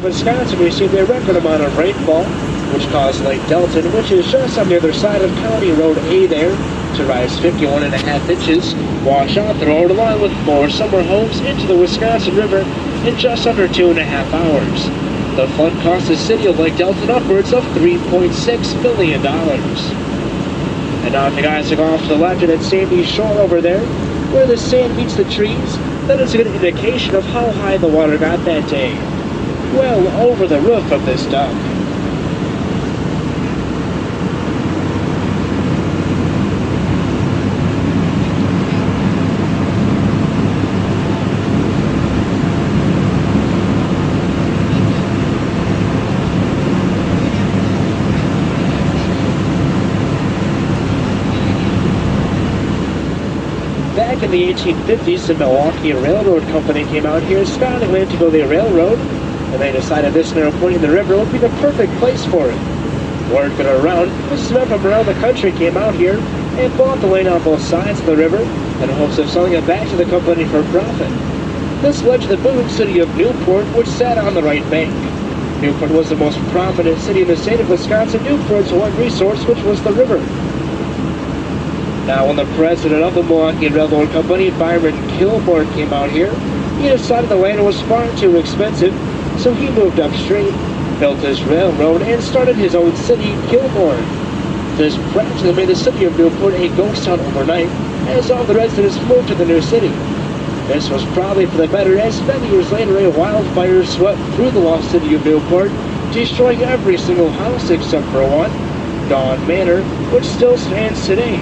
Wisconsin received a record amount of rainfall, which caused Lake Delton, which is just on the other side of County Road A there, to rise 51.5 inches, wash out the road along with more summer homes into the Wisconsin River in just under 2.5 hours. The flood cost the city of Lake Delton upwards of $3.6 million. And now if you guys look off to the left at that sandy shore over there, where the sand meets the trees, that is a good indication of how high the water got that day. Well over the roof of this dock. Back in the 1850s, the Milwaukee Railroad Company came out here scouting land to build a railroad, and they decided this narrow point in the river would be the perfect place for it. Word got around, businessmen from around the country came out here and bought the land on both sides of the river in hopes of selling it back to the company for profit. This led to the booming city of Newport, which sat on the right bank. Newport was the most prominent city in the state of Wisconsin, Newport's one resource, which was the river. Now, when the president of the Milwaukee Railroad Company, Byron Kilmore, came out here, he decided the land was far too expensive, so he moved upstream, built his railroad, and started his own city, Kilmore. This practically made the city of Newport a ghost town overnight, as all the residents moved to the new city. This was probably for the better, as many years later a wildfire swept through the lost city of Newport, destroying every single house except for one, Dawn Manor, which still stands today.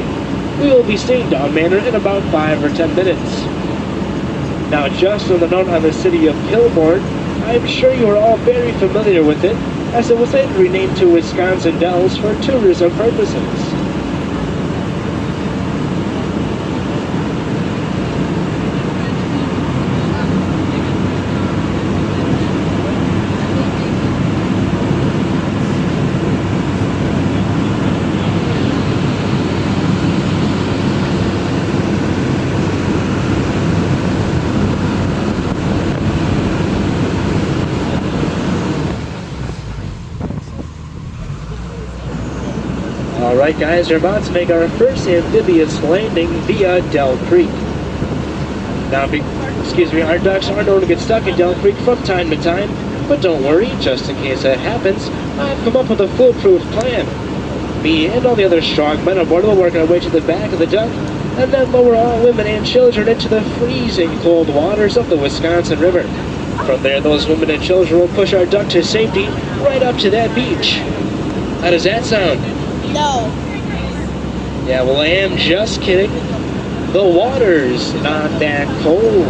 We will be seeing Dawn Manor in about 5 or 10 minutes. Now, just on the note on the city of Kilmore, I'm sure you are all very familiar with it, as it was later renamed to Wisconsin Dells for tourism purposes. Alright guys, we're about to make our first amphibious landing via Dell Creek. Now, our ducks are known to get stuck in Dell Creek from time to time, but don't worry, just in case that happens, I've come up with a foolproof plan. Me and all the other strong men aboard will work our way to the back of the duck, and then lower all women and children into the freezing cold waters of the Wisconsin River. From there, those women and children will push our duck to safety right up to that beach. How does that sound? No. Yeah, well, I am just kidding. The water's not that cold.